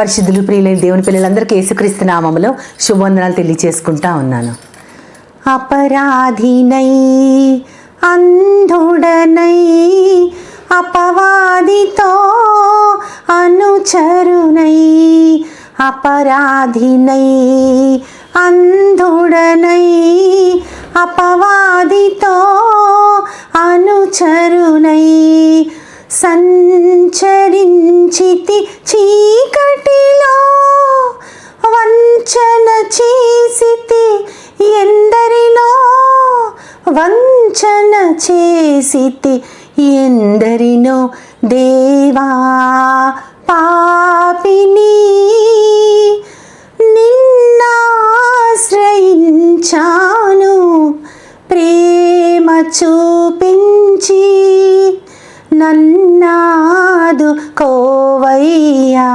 పరిశుద్ధులు ప్రియులైన దేవుని పిల్లలందరికీ యేసుక్రీస్తు నామములో శుభవందనాలు తెలియచేసుకుంటా ఉన్నాను. అపరాధినై అంధుడనై అపవాదితో అనుచరునై, అపరాధినై అంధుడనై అపవాదితో అనుచరునై, సంచరించితి చీకటిలో వంచన చేసితి ఎందరినో, వంచన చేసితి ఎందరినో దేవా పాపిని నిన్నాశ్రయించాను, ప్రేమ చూపించి నన్నాదు కోవయ్యా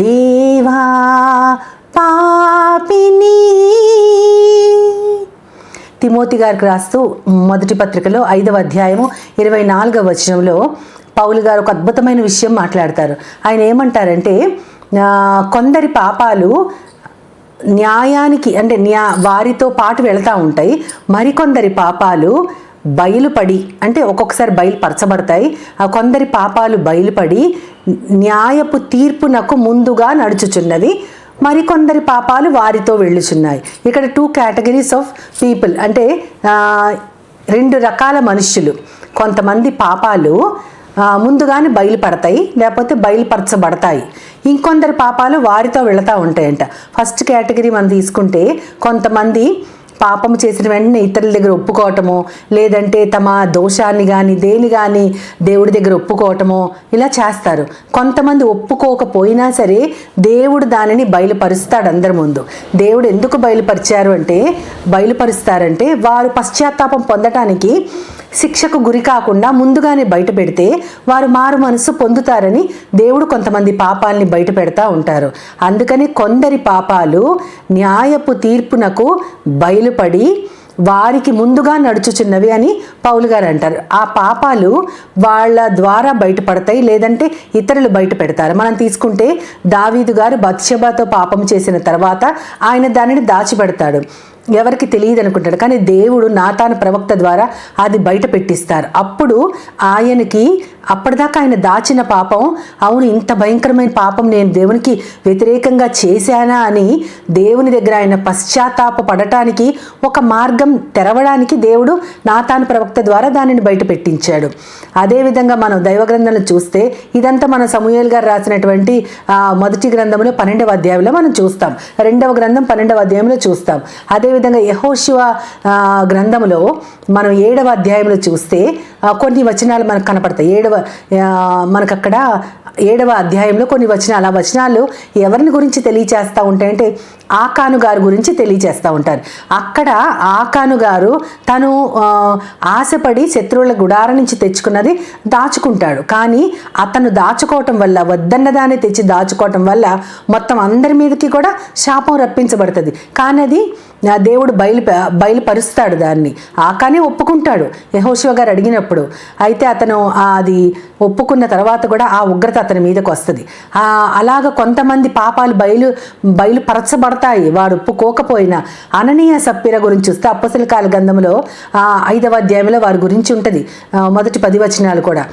దేవా పాపిని. తిమోతి గారికి రాస్తూ మొదటి పత్రికలో 5వ అధ్యాయము 24వ వచనంలో పౌలు గారు ఒక అద్భుతమైన విషయం మాట్లాడతారు. ఆయన ఏమంటారంటే, కొందరి పాపాలు న్యాయానికి అంటే వారితో పాటు వెళ్తూ ఉంటాయి, మరికొందరి పాపాలు బయలుపడి అంటే ఒక్కొక్కసారి బయలుపరచబడతాయి. కొందరి పాపాలు బయలుపడి న్యాయపు తీర్పునకు ముందుగా నడుచుచున్నవి, మరికొందరి పాపాలు వారితో వెళ్ళుచున్నాయి. ఇక్కడ 2 కేటగిరీస్ ఆఫ్ పీపుల్ అంటే 2 రకాల మనుష్యులు. కొంతమంది పాపాలు ముందుగానే బయలుపడతాయి, లేకపోతే బయలుపరచబడతాయి. ఇంకొందరి పాపాలు వారితో వెళుతూ ఉంటాయంట. ఫస్ట్ కేటగిరీ మనం తీసుకుంటే, కొంతమంది పాపం చేసిన వెంటనే ఇతరుల దగ్గర ఒప్పుకోవటము, లేదంటే తమ దోషాన్ని కానీ దేని కానీ దేవుడి దగ్గర ఒప్పుకోవటము ఇలా చేస్తారు. కొంతమంది ఒప్పుకోకపోయినా సరే దేవుడు దానిని బయలుపరుస్తాడు అందరి ముందు. దేవుడు ఎందుకు బయలుపరుస్తారంటే వారు పశ్చాత్తాపం పొందటానికి, శిక్షకు గురి కాకుండా ముందుగానే బయట పెడితే వారు మారు మనసు పొందుతారని దేవుడు కొంతమంది పాపాలని బయట పెడతా ఉంటారు. అందుకని కొందరి పాపాలు న్యాయపు తీర్పునకు బయలుపడి వారికి ముందుగా నడుచుచున్నవి అని పౌలు గారు అంటారు. ఆ పాపాలు వాళ్ళ ద్వారా బయటపడతాయి, లేదంటే ఇతరులు బయట పెడతారు. మనం తీసుకుంటే దావీదు గారు బత్షెబతో పాపం చేసిన తర్వాత ఆయన దానిని దాచిపెడతాడు, ఎవరికి తెలియదు అనుకుంటాడు. కానీ దేవుడు నాతాను ప్రవక్త ద్వారా అది బయట పెట్టిస్తారు. అప్పుడు ఆయనకి అప్పటిదాకా ఆయన దాచిన పాపం, అవును ఇంత భయంకరమైన పాపం నేను దేవునికి వ్యతిరేకంగా చేశానా అని దేవుని దగ్గర ఆయన పశ్చాత్తాప పడటానికి ఒక మార్గం తెరవడానికి దేవుడు నాతాను ప్రవక్త ద్వారా దానిని బయట పెట్టించాడు. అదేవిధంగా మనం దైవ గ్రంథంలో చూస్తే, ఇదంతా మన సమూయేలు గారు రాసినటువంటి మొదటి గ్రంథంలో 12వ అధ్యాయంలో మనం చూస్తాం, 2వ గ్రంథం 12వ అధ్యాయంలో చూస్తాం. అదేవిధంగా యెహోషువ గ్రంథంలో మనం 7వ అధ్యాయంలో చూస్తే కొన్ని వచనాలు మనకు కనపడతాయి. మనకు అక్కడ 7వ అధ్యాయంలో కొన్ని వచనాలు, ఆ వచనాలు ఎవరిని గురించి తెలియచేస్తూ ఉంటాయంటే ఆకాను గారి గురించి తెలియచేస్తూ ఉంటారు. అక్కడ ఆకాను గారు తను ఆశపడి శత్రువుల గుడారం నుంచి తెచ్చుకున్నది దాచుకుంటాడు. కానీ అతను దాచుకోవటం వల్ల, వద్దన్నదాన్ని తెచ్చి దాచుకోవటం వల్ల మొత్తం అందరి మీదకి కూడా శాపం రప్పించబడుతుంది. కానీ అది దేవుడు బయలుపరుస్తాడు దాన్ని. ఆకానే ఒప్పుకుంటాడు యెహోషువ గారు అడిగినప్పుడు. అయితే అతను అది ఒప్పుకున్న తర్వాత కూడా ఆ ఉగ్రత అతని మీదకి వస్తుంది. అలాగ కొంతమంది పాపాలు బయలుపరచబడతాయి వాడు ఒప్పుకోకపోయినా. అననీయ సప్ఫీర గురించి చూస్తే అప్పొస్తలుల గ్రంథంలో 5వ అధ్యాయంలో వారి గురించి ఉంటుంది, మొదటి 10 వచనాలు కూడా.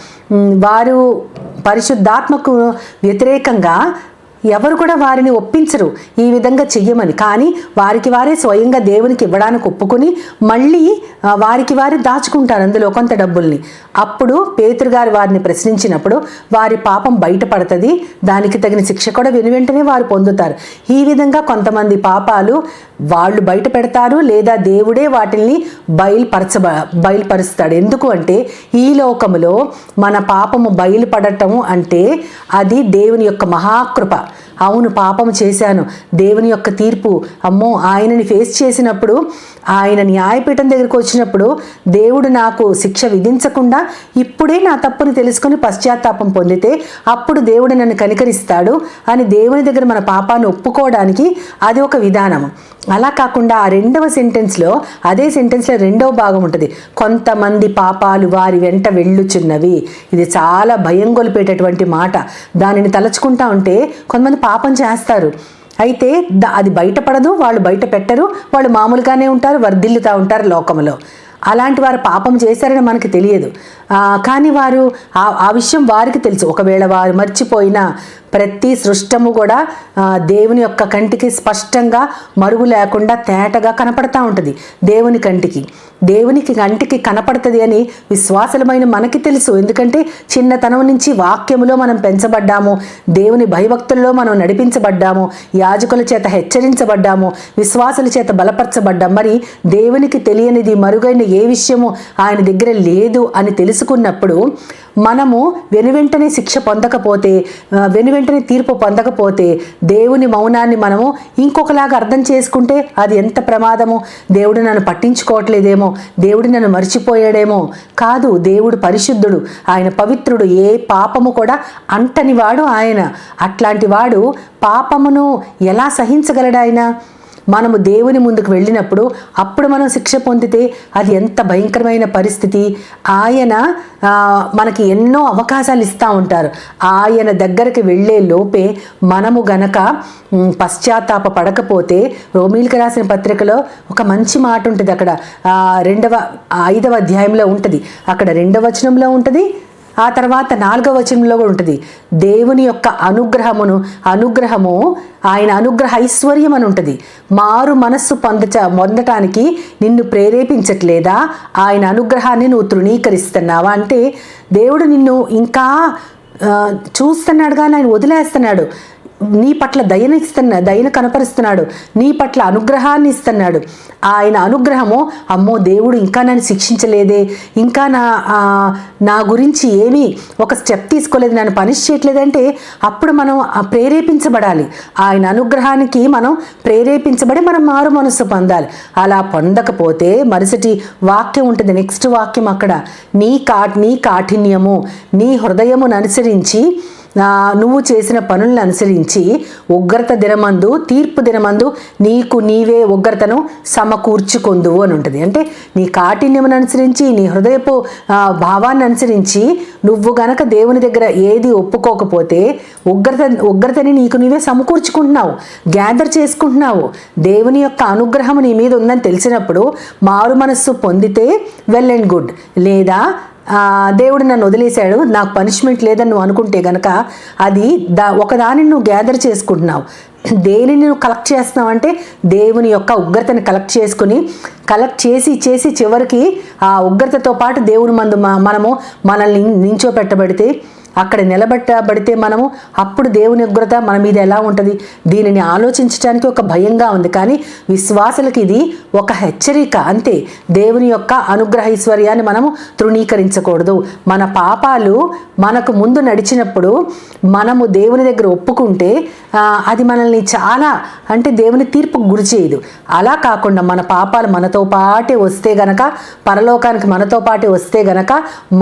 వారు పరిశుద్ధాత్మకు వ్యతిరేకంగా ఎవరు కూడా వారిని ఒప్పించరు ఈ విధంగా చెయ్యమని. కానీ వారికి వారే స్వయంగా దేవునికి ఇవ్వడానికి ఒప్పుకొని మళ్ళీ వారికి వారే దాచుకుంటారు అందులో కొంత డబ్బుల్ని. అప్పుడు పేతురు గారు వారిని ప్రశ్నించినప్పుడు వారి పాపం బయటపడుతుంది, దానికి తగిన శిక్ష కూడా వెనువెంటనే వారు పొందుతారు. ఈ విధంగా పాపాలు వాళ్ళు బయట పెడతారు, లేదా దేవుడే వాటిని బయలుపరుస్తాడు. ఎందుకు అంటే ఈ లోకములో మన పాపము బయలుపడటం అంటే అది దేవుని యొక్క మహాకృప. అవును పాపం చేశాను, దేవుని యొక్క తీర్పు, అమ్మో ఆయనని ఫేస్ చేసినప్పుడు ఆయన న్యాయపీఠం దగ్గరికి వచ్చినప్పుడు దేవుడు నాకు శిక్ష విధించకుండా ఇప్పుడే నా తప్పుని తెలుసుకొని పశ్చాత్తాపం పొందితే అప్పుడు దేవుడు నన్ను కనికరిస్తాడు అని దేవుని దగ్గర మన పాపాన్ని ఒప్పుకోవడానికి అది ఒక విధానము. అలా కాకుండా ఆ రెండవ సెంటెన్స్లో, అదే సెంటెన్స్లో రెండవ భాగం ఉంటుంది, కొంతమంది పాపాలు వారి వెంట వెళ్ళుచున్నవి. ఇది చాలా భయం గొలిపేటటువంటి మాట. దానిని తలచుకుంటా ఉంటే కొంతమంది పాపం చేస్తారు, అయితే అది బయటపడదు, వాళ్ళు బయట పెట్టరు, వాళ్ళు మామూలుగానే ఉంటారు, వర్ధిల్లుతూ ఉంటారు లోకంలో. అలాంటి వారు పాపం చేశారని మనకు తెలియదు, కానీ వారు ఆ విషయం వారికి తెలుసు. ఒకవేళ వారు మర్చిపోయినా ప్రతి సృష్టము కూడా దేవుని యొక్క కంటికి స్పష్టంగా మరుగు లేకుండా తేటగా కనపడతా ఉంటుంది. దేవునికి కంటికి కనపడుతుంది అని విశ్వాసలమైన మనకి తెలుసు. ఎందుకంటే చిన్నతనం నుంచి వాక్యములో మనం పెంచబడ్డాము, దేవుని భయభక్తుల్లో మనం నడిపించబడ్డాము, యాజకుల చేత హెచ్చరించబడ్డాము, విశ్వాసుల చేత బలపరచబడ్డాం. మరి దేవునికి తెలియనిది మరుగైన ఏ విషయము ఆయన దగ్గర లేదు అని తెలుసుకున్నప్పుడు మనము వెనువెంటనే శిక్ష పొందకపోతే, వెనువెంటనే తీర్పు పొందకపోతే, దేవుని మౌనాన్ని మనము ఇంకొకలాగా అర్థం చేసుకుంటే అది ఎంత ప్రమాదము. దేవుడు నన్ను పట్టించుకోవట్లేదేమో, దేవుడు నన్ను మర్చిపోయాడేమో. కాదు, దేవుడు పరిశుద్ధుడు, ఆయన పవిత్రుడు, ఏ పాపము కూడా అంటనివాడు ఆయన. అట్లాంటి వాడు పాపమును ఎలా సహించగలడు ఆయన? మనము దేవుని ముందుకు వెళ్ళినప్పుడు అప్పుడు మనం శిక్ష పొందితే అది ఎంత భయంకరమైన పరిస్థితి. ఆయన మనకి ఎన్నో అవకాశాలు ఇస్తూ ఉంటారు. ఆయన దగ్గరికి వెళ్ళే లోపే మనము గనక పశ్చాత్తాప పడకపోతే, రోమీలకు రాసిన పత్రికలో ఒక మంచి మాట ఉంటుంది, అక్కడ 5వ అధ్యాయంలో ఉంటుంది, అక్కడ 2వ వచనంలో ఉంటుంది, ఆ తర్వాత 4వ వచనంలో కూడా ఉంటుంది. దేవుని యొక్క అనుగ్రహము ఆయన అనుగ్రహ ఐశ్వర్యం అని ఉంటుంది. మారు మనస్సు పొందటానికి నిన్ను ప్రేరేపించట్లేదా? ఆయన అనుగ్రహాన్ని నువ్వు తృణీకరిస్తున్నావా? అంటే దేవుడు నిన్ను ఇంకా చూస్తున్నాడు కానీ ఆయన వదిలేస్తున్నాడు. నీ పట్ల దయను కనపరుస్తున్నాడు, నీ పట్ల అనుగ్రహాన్ని ఇస్తున్నాడు. ఆయన అనుగ్రహము, అమ్మో దేవుడు ఇంకా నన్ను శిక్షించలేదే, ఇంకా నా గురించి ఏమీ ఒక స్టెప్ తీసుకోలేదు, నన్ను పనిష్ చేయట్లేదంటే అప్పుడు మనం ప్రేరేపించబడాలి. ఆయన అనుగ్రహానికి మనం ప్రేరేపించబడి మనం మారు మనస్సు పొందాలి. అలా పొందకపోతే మరుసటి వాక్యం ఉంటుంది, నెక్స్ట్ వాక్యం అక్కడ, నీ కాఠిన్యము, నీ హృదయమును అనుసరించి, నువ్వు చేసిన పనులను అనుసరించి ఉగ్రత దినమందు, తీర్పు దినమందు నీకు నీవే ఉగ్రతను సమకూర్చుకొందువు అని ఉంటుంది. అంటే నీ కాఠిన్యమును అనుసరించి, నీ హృదయపు భావాన్ని అనుసరించి నువ్వు గనక దేవుని దగ్గర ఏది ఒప్పుకోకపోతే ఉగ్రతని నీకు నీవే సమకూర్చుకుంటున్నావు, గ్యాదర్ చేసుకుంటున్నావు. దేవుని యొక్క అనుగ్రహం నీ మీద ఉందని తెలిసినప్పుడు మారు మనస్సు పొందితే వెల్ అండ్ గుడ్. లేదా దేవుడు నన్ను వదిలేశాడు, నాకు పనిష్మెంట్ లేదని నువ్వు అనుకుంటే కనుక అది ఒకదానిని నువ్వు గ్యాదర్ చేసుకుంటున్నావు. దేనిని నువ్వు కలెక్ట్ చేస్తున్నావు అంటే దేవుని యొక్క ఉగ్రతని కలెక్ట్ చేసి చివరికి ఆ ఉగ్రతతో పాటు దేవుని మందు మనల్ని నించోపెట్టబడితే, అక్కడ నిలబెట్టబడితే మనము, అప్పుడు దేవుని ఉగ్రత మన మీద ఎలా ఉంటుంది? దీనిని ఆలోచించడానికి ఒక భయంగా ఉంది. కానీ విశ్వాసులకి ఇది ఒక హెచ్చరిక అంతే. దేవుని యొక్క అనుగ్రహ ఐశ్వర్యాన్ని మనము తృణీకరించకూడదు. మన పాపాలు మనకు ముందు నడిచినప్పుడు మనము దేవుని దగ్గర ఒప్పుకుంటే అది మనల్ని చాలా, అంటే దేవుని తీర్పుకు గురి చేయదు. అలా కాకుండా మన పాపాలు మనతో పాటే వస్తే గనక, పరలోకానికి మనతో పాటే వస్తే గనక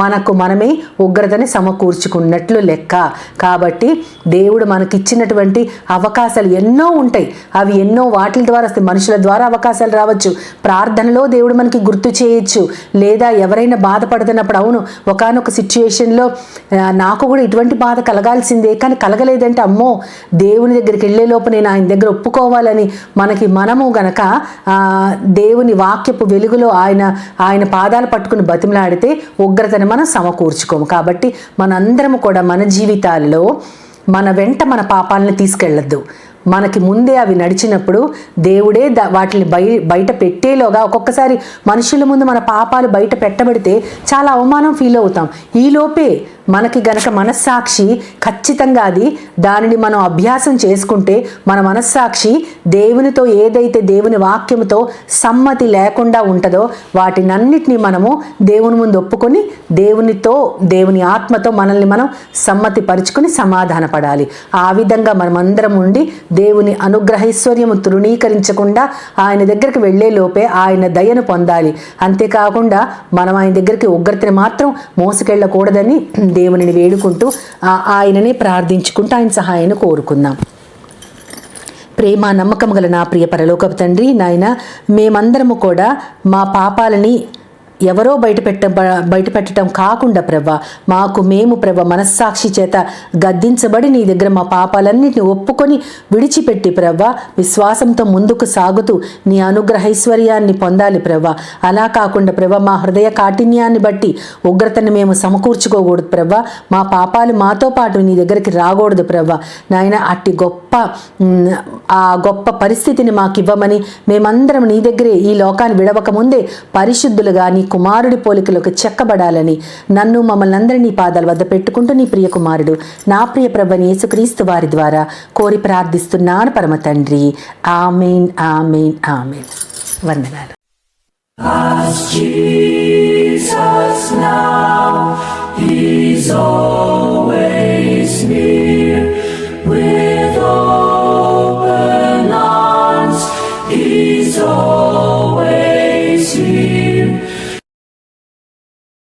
మనకు మనమే ఉగ్రతని సమకూర్చుకున్నట్లు లెక్క. కాబట్టి దేవుడు మనకిచ్చినటువంటి అవకాశాలు ఎన్నో ఉంటాయి. అవి ఎన్నో వాటి ద్వారా వస్తాయి. మనుషుల ద్వారా అవకాశాలు రావచ్చు, ప్రార్థనలో దేవుడు మనకి గుర్తు చేయొచ్చు, లేదా ఎవరైనా బాధపడుతున్నప్పుడు, అవును ఒకానొక సిచ్యుయేషన్లో నాకు కూడా ఇటువంటి బాధ కలగాల్సిందే కానీ కలగలేదంటే, అమ్మో దేవుని దగ్గరికి వెళ్ళే లోపు నేను ఆయన దగ్గర ఒప్పుకోవాలని మనము గనక దేవుని వాక్యపు వెలుగులో ఆయన పాదాలు పట్టుకుని బతిమలాడితే ఉగ్రతని మనం సమకూర్చుకోము. కాబట్టి మనందరము కూడా మన జీవితాల్లో మన వెంట మన పాపాలను తీసుకెళ్ళొద్దు. మనకి ముందే అవి నడిచినప్పుడు దేవుడే వాటిని బయట పెట్టేలోగా, ఒక్కొక్కసారి మనుషుల ముందు మన పాపాలు బయట పెట్టబడితే చాలా అవమానం ఫీల్ అవుతాం. ఈలోపే మనకి గనక మనస్సాక్షి ఖచ్చితంగా దానిని మనం అభ్యాసం చేసుకుంటే మన మనస్సాక్షి దేవునితో ఏదైతే దేవుని వాక్యముతో సమ్మతి లేకుండా ఉంటుందో వాటినన్నిటినీ మనము దేవుని ముందు ఒప్పుకొని దేవుని ఆత్మతో మనల్ని మనం సమ్మతి పరుచుకొని సమాధానపడాలి. ఆ విధంగా మనమందరం ఉండి దేవుని అనుగ్రహైశ్వర్యము తృణీకరించకుండా ఆయన దగ్గరికి వెళ్లే లోపే ఆయన దయను పొందాలి. అంతేకాకుండా మనం ఆయన దగ్గరికి ఉగ్రతని మాత్రం మోసుకెళ్ళకూడదని దేవునిని వేడుకుంటూ ఆయనని ప్రార్థించుకుంటూ ఆయన సహాయాన్ని కోరుకుందాం. ప్రేమ నమ్మకం గల నా ప్రియ పరలోకపు తండ్రి, నాయన మేమందరము కూడా మా పాపాలని ఎవరో బయటపెట్టడం కాకుండా ప్రభా, మేము ప్రభా మనస్సాక్షి చేత గద్దించబడి నీ దగ్గర మా పాపాలన్నింటినీ ఒప్పుకొని విడిచిపెట్టి ప్రభా విశ్వాసంతో ముందుకు సాగుతూ నీ అనుగ్రహైశ్వర్యాన్ని పొందాలి ప్రభా. అలా కాకుండా ప్రభా మా హృదయ కాఠిన్యాన్ని బట్టి ఉగ్రతని మేము సమకూర్చుకోకూడదు ప్రభా. మా పాపాలు మాతో పాటు నీ దగ్గరికి రాకూడదు ప్రభా. నాయన అట్టి గొప్ప పరిస్థితిని మాకు ఇవ్వమని, మేమందరం నీ దగ్గరే ఈ లోకాన్ని విడవక ముందే పరిశుద్ధులుగా నీ కుమారుడి పోలికలకు చెక్కబడాలని నన్ను మమ్మల్ని అందరినీ నీ పాదాల వద్ద పెట్టుకుంటూ నీ ప్రియ కుమారుడు నా ప్రియ ప్రభువైన యేసుక్రీస్తు వారి ద్వారా కోరి ప్రార్థిస్తున్నాను పరమ తండ్రి. ఆమేన్, ఆమేన్, ఆమేన్. వందనాలు. As Jesus now, He's all